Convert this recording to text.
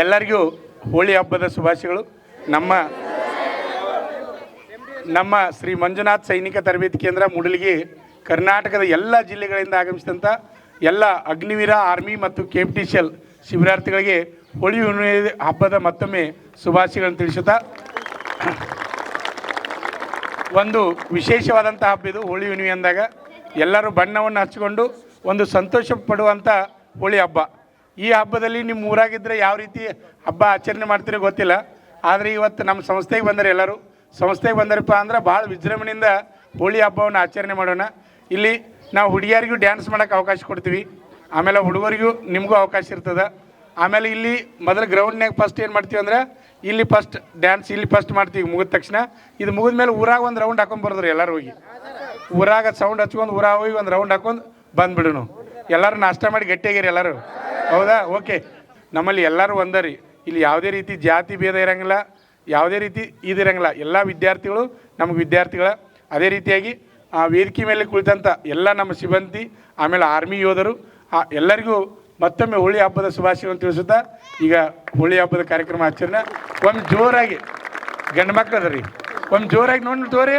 ಎಲ್ಲರಿಗೂ ಹೋಳಿ ಹಬ್ಬದ ಶುಭಾಶಯಗಳು. ನಮ್ಮ ಶ್ರೀ ಮಂಜುನಾಥ್ ಸೈನಿಕ ತರಬೇತಿ ಕೇಂದ್ರ ಮೂಡಲಗಿ ಕರ್ನಾಟಕದ ಎಲ್ಲ ಜಿಲ್ಲೆಗಳಿಂದ ಆಗಮಿಸಿದಂಥ ಎಲ್ಲ ಅಗ್ನಿವೀರ ಆರ್ಮಿ ಮತ್ತು KPTCL ಶಿಬಿರಾರ್ಥಿಗಳಿಗೆ ಹೋಳಿ ಹುಣ್ಣಿಮೆ ಹಬ್ಬದ ಮತ್ತೊಮ್ಮೆ ಶುಭಾಶಯಗಳನ್ನು ತಿಳಿಸುತ್ತಾ, ಒಂದು ವಿಶೇಷವಾದಂಥ ಹಬ್ಬ ಇದು. ಹೋಳಿ ಹುಣ್ಣಿಮೆ ಅಂದಾಗ ಎಲ್ಲರೂ ಬಣ್ಣವನ್ನು ಹಚ್ಚಿಕೊಂಡು ಒಂದು ಸಂತೋಷ ಪಡುವಂಥ ಹೋಳಿ ಹಬ್ಬ. ಈ ಹಬ್ಬದಲ್ಲಿ ನಿಮ್ಮ ಊರಾಗಿದ್ದರೆ ಯಾವ ರೀತಿ ಹಬ್ಬ ಆಚರಣೆ ಮಾಡ್ತೀರೋ ಗೊತ್ತಿಲ್ಲ, ಆದರೆ ಇವತ್ತು ನಮ್ಮ ಸಂಸ್ಥೆಗೆ ಬಂದರೆ ಎಲ್ಲರೂ ಸಂಸ್ಥೆಗೆ ಬಂದರಪ್ಪ ಅಂದ್ರೆ ಭಾಳ ವಿಜೃಂಭಣೆಯಿಂದ ಹೋಳಿ ಹಬ್ಬವನ್ನು ಆಚರಣೆ ಮಾಡೋಣ. ಇಲ್ಲಿ ನಾವು ಹುಡುಗಿಯರಿಗೂ ಡ್ಯಾನ್ಸ್ ಮಾಡೋಕ್ಕೆ ಅವಕಾಶ ಕೊಡ್ತೀವಿ, ಆಮೇಲೆ ಹುಡುಗರಿಗೂ ನಿಮಗೂ ಅವಕಾಶ ಇರ್ತದೆ. ಆಮೇಲೆ ಇಲ್ಲಿ ಮೊದಲು ಗ್ರೌಂಡ್ನಾಗ ಫಸ್ಟ್ ಏನು ಮಾಡ್ತೀವಿ ಅಂದ್ರೆ ಇಲ್ಲಿ ಫಸ್ಟ್ ಡ್ಯಾನ್ಸ್ ಇಲ್ಲಿ ಫಸ್ಟ್ ಮಾಡ್ತೀವಿ. ಮುಗಿದ ತಕ್ಷಣ ಇದು ಮುಗಿದ ಮೇಲೆ ಊರಾಗ ಒಂದು ರೌಂಡ್ ಹಾಕೊಂಡು ಬರೋದ್ರಿ. ಎಲ್ಲರೂ ಹೋಗಿ ಊರಾಗ ಸೌಂಡ್ ಹಚ್ಕೊಂಡು ಊರಾಗ ಹೋಗಿ ಒಂದು ರೌಂಡ್ ಹಾಕೊಂಡು ಬಂದುಬಿಡೋಣ. ಎಲ್ಲರೂ ನಾಷ್ಟ ಮಾಡಿ ಗಟ್ಟಿಯಾಗಿರಿ ಎಲ್ಲರೂ, ಹೌದಾ? ಓಕೆ. ನಮ್ಮಲ್ಲಿ ಎಲ್ಲರೂ ಒಂದರಿ, ಇಲ್ಲಿ ಯಾವುದೇ ರೀತಿ ಜಾತಿ ಭೇದ ಇರೋಂಗಿಲ್ಲ, ಯಾವುದೇ ರೀತಿ ಇದಿರಂಗಿಲ್ಲ. ಎಲ್ಲ ವಿದ್ಯಾರ್ಥಿಗಳು ನಮಗೆ ವಿದ್ಯಾರ್ಥಿಗಳ. ಅದೇ ರೀತಿಯಾಗಿ ಆ ವೇದಿಕೆ ಮೇಲೆ ಕುಳಿತಂಥ ಎಲ್ಲ ನಮ್ಮ ಸಿಬ್ಬಂದಿ, ಆಮೇಲೆ ಆರ್ಮಿ ಯೋಧರು ಎಲ್ಲರಿಗೂ ಮತ್ತೊಮ್ಮೆ ಹೋಳಿ ಹಬ್ಬದ ಶುಭಾಶಯವನ್ನು ತಿಳಿಸುತ್ತಾ, ಈಗ ಹೋಳಿ ಹಬ್ಬದ ಕಾರ್ಯಕ್ರಮ ಆಚರಣೆ ಒಮ್ಮೆ ಜೋರಾಗಿ ಗಂಡು ಮಕ್ಕಳು ಅದ ರೀ, ಒಮ್ಮೆ ಜೋರಾಗಿ ನೋಡಿ ತೋರಿ.